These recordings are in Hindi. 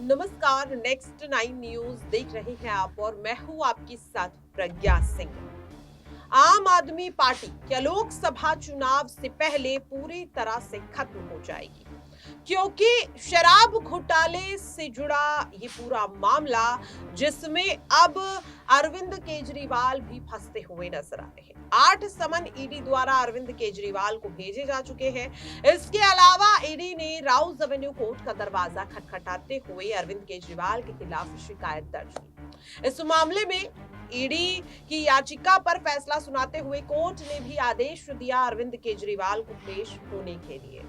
नमस्कार। नेक्स्ट 9 न्यूज देख रहे हैं आप और मैं हूं आपके साथ प्रज्ञा सिंह। आम आदमी पार्टी क्या लोकसभा चुनाव से पहले पूरी तरह से खत्म हो जाएगी, क्योंकि शराब घोटाले से जुड़ा ये पूरा मामला जिसमें अब अरविंद केजरीवाल भी फंसते हुए नजर आ रहे हैं। 8 समन ईडी द्वारा अरविंद केजरीवाल को भेजे जा चुके हैं। इसके अलावा ईडी ने राउज एवेन्यू कोर्ट का दरवाजा खटखटाते हुए अरविंद केजरीवाल के खिलाफ शिकायत दर्ज की। इस मामले में ईडी की याचिका पर फैसला सुनाते हुए कोर्ट ने भी आदेश दिया अरविंद केजरीवाल को पेश होने के लिए।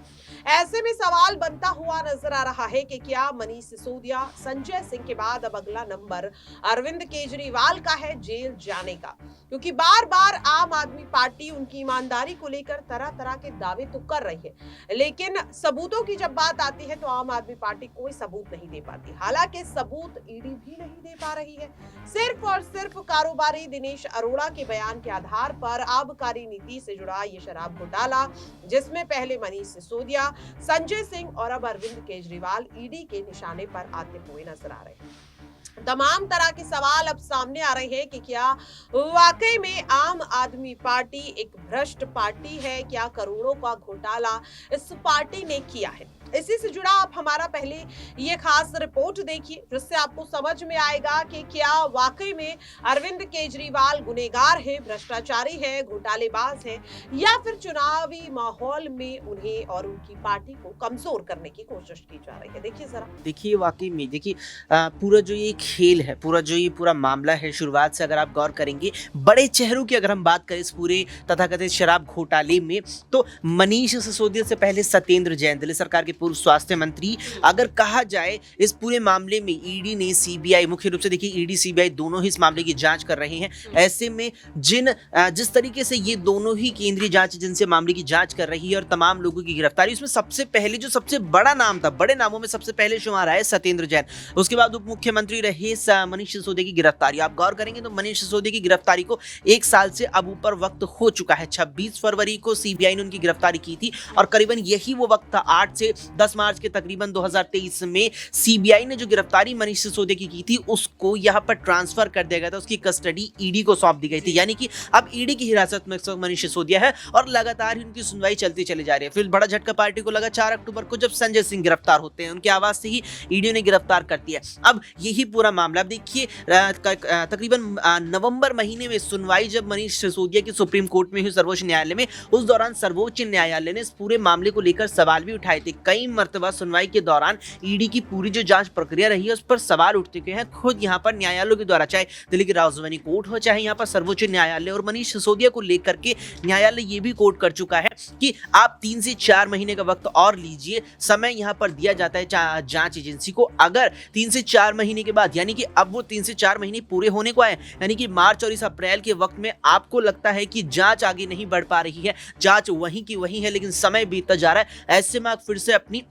ऐसे में सवाल बनता हुआ नजर आ रहा है कि क्या मनीष सिसोदिया, संजय सिंह के बाद अब अगला नंबर अरविंद केजरीवाल का है जेल जाने का, क्योंकि बार बार आम आदमी पार्टी उनकी ईमानदारी को लेकर तरह तरह के दावे तो कर रही है, लेकिन सबूतों की जब बात आती है तो आम आदमी पार्टी कोई सबूत नहीं दे पाती। हालांकि सबूत ईडी भी नहीं दे पा रही है। सिर्फ और सिर्फ कारोबारी दिनेश अरोड़ा के बयान के आधार पर आबकारी नीति से जुड़ा ये शराब घोटाला, जिसमें पहले मनीष सिसोदिया, संजय सिंह और अब अरविंद केजरीवाल ईडी के निशाने पर आते हुए नजर आ रहे हैं। तमाम तरह के सवाल अब सामने आ रहे हैं कि क्या वाकई में आम आदमी पार्टी एक भ्रष्ट पार्टी है, क्या करोड़ों का घोटाला इस पार्टी ने किया है। इसी से जुड़ा आप हमारा पहले ये खास रिपोर्ट देखिए, जिससे आपको समझ में आएगा कि क्या वाकई में अरविंद केजरीवाल गुनहगार है, भ्रष्टाचारी है, घोटालेबाज है, या फिर चुनावी माहौल में उन्हें और उनकी पार्टी को कमजोर करने की कोशिश की जा रही है। देखिए जरा। देखिए वाकई में देखिए पूरा जो ये खेल है, पूरा मामला है, शुरुआत से अगर आप गौर करेंगे, बड़े चेहरों की अगर हम बात करें इस पूरे तथाकथित शराब घोटाले में, तो मनीष सिसोदिया से पहले सत्येंद्र जैन, दिल्ली सरकार के पूर्व स्वास्थ्य मंत्री, अगर कहा जाए इस पूरे मामले में ईडी ने, सीबीआई, मुख्य रूप से देखिए ईडी सीबीआई दोनों ही इस मामले की जांच कर रहे हैं। ऐसे में जिस तरीके से ये दोनों ही केंद्रीय जांच एजेंसी मामले की जांच कर रही है और तमाम लोगों की गिरफ्तारी, उसमें सबसे पहले जो सबसे बड़ा नाम था, बड़े नामों में सबसे पहले शुमार है सत्येंद्र जैन। उसके बाद उप मुख्यमंत्री रहे मनीष सिसोदिया की गिरफ्तारी। आप गौर करेंगे तो मनीष सिसोदिया की गिरफ्तारी को 1 साल से अब ऊपर वक्त हो चुका है। 26 फरवरी को सीबीआई ने उनकी गिरफ्तारी की थी और करीबन यही वो वक्त था, 8 से 10 मार्च के तकरीबन 2023 में सीबीआई ने जो गिरफ्तारी मनीष सिसोदिया की थी उसको यहां पर ट्रांसफर कर दिया गया था, उसकी कस्टडी ईडी को सौंप दी गई थी। यानी कि अब ईडी की हिरासत में मनीष सिसोदिया है और लगातार ही उनकी सुनवाई चलती चली जा रही है। फिर बड़ा झटका पार्टी को लगा 4 अक्टूबर को, जब संजय सिंह गिरफ्तार होते हैं। उनकी आवाज से ही ईडी ने गिरफ्तार कर दिया। अब यही पूरा मामला देखिए, तकरीबन नवंबर महीने में सुनवाई जब मनीष सिसोदिया की सुप्रीम कोर्ट में हुई, सर्वोच्च न्यायालय में, उस दौरान सर्वोच्च न्यायालय ने इस पूरे मामले को लेकर सवाल भी उठाए थे। कई मर्तबा सुनवाई के दौरान ईडी की पूरी जो जांच प्रक्रिया रही है उस पर सवाल उठ चुके हैं खुद यहाँ पर न्यायालयों के द्वारा, चाहे दिल्ली की राउज एवेन्यू कोर्ट हो, चाहे यहाँ पर सर्वोच्च न्यायालय। और मनीष सिसोदिया को लेकर के न्यायालय ये भी कोर्ट कर चुका है कि आप 3 से 4 महीने का वक्त और लीजिए, समय यहाँ पर दिया जाता है जांच एजेंसी को। अगर 3 से 4 महीने के बाद, यानी कि अब वो 3 से 4 महीने पूरे होने को आए, यानी कि मार्च और इस अप्रैल के वक्त में आपको लगता है कि जांच आगे नहीं बढ़ पा रही है, जांच वहीं की वहीं है, लेकिन समय बीतता जा रहा है, ऐसे में आप फिर से अपनी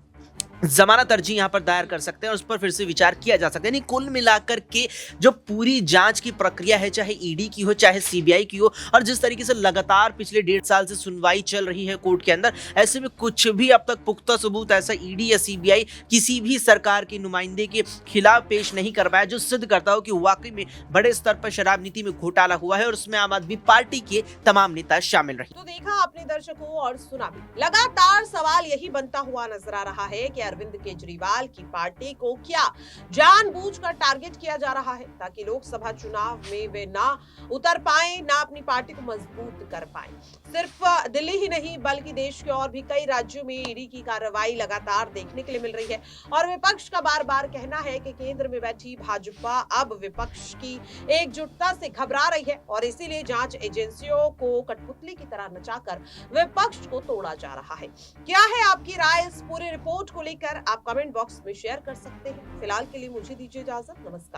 जमानत अर्जी यहां पर दायर कर सकते हैं और उस पर फिर से विचार किया जा सकता है। यानी कुल मिलाकर के जो पूरी जांच की प्रक्रिया है, चाहे ईडी की हो चाहे सीबीआई की हो, और जिस तरीके से लगातार पिछले 1.5 साल से सुनवाई चल रही है कोर्ट के अंदर, ऐसे में कुछ भी अब तक पुख्ता सबूत ऐसा ईडी या सीबीआई किसी भी सरकार के नुमाइंदे के खिलाफ पेश नहीं कर पाया, जो सिद्ध करता हो कि वाकई में बड़े स्तर पर शराब नीति में घोटाला हुआ है और उसमें आम आदमी पार्टी के तमाम नेता शामिल रहे। तो देखा आपने दर्शकों और सुना भी। लगातार सवाल यही बनता हुआ नजर आ रहा है कि अरविंद केजरीवाल की पार्टी को क्या जानबूझकर टारगेट किया जा रहा है, ताकि लोकसभा चुनाव में वे ना उतर पाए, ना अपनी पार्टी को मजबूत कर पाए। सिर्फ दिल्ली ही नहीं बल्कि देश के और भी कई राज्यों में ईडी की कार्रवाई लगातार देखने के लिए मिल रही है और विपक्ष का बार बार कहना है कि केंद्र में बैठी भाजपा अब विपक्ष की एकजुटता से घबरा रही है और इसीलिए जांच एजेंसियों को कठपुतली की तरह नचाकर विपक्ष को तोड़ा जा रहा है। क्या है आपकी राय इस पूरे रिपोर्ट को लेकर? आप कमेंट बॉक्स में शेयर कर सकते हैं। फिलहाल के लिए मुझे दीजिए इजाजत। नमस्कार।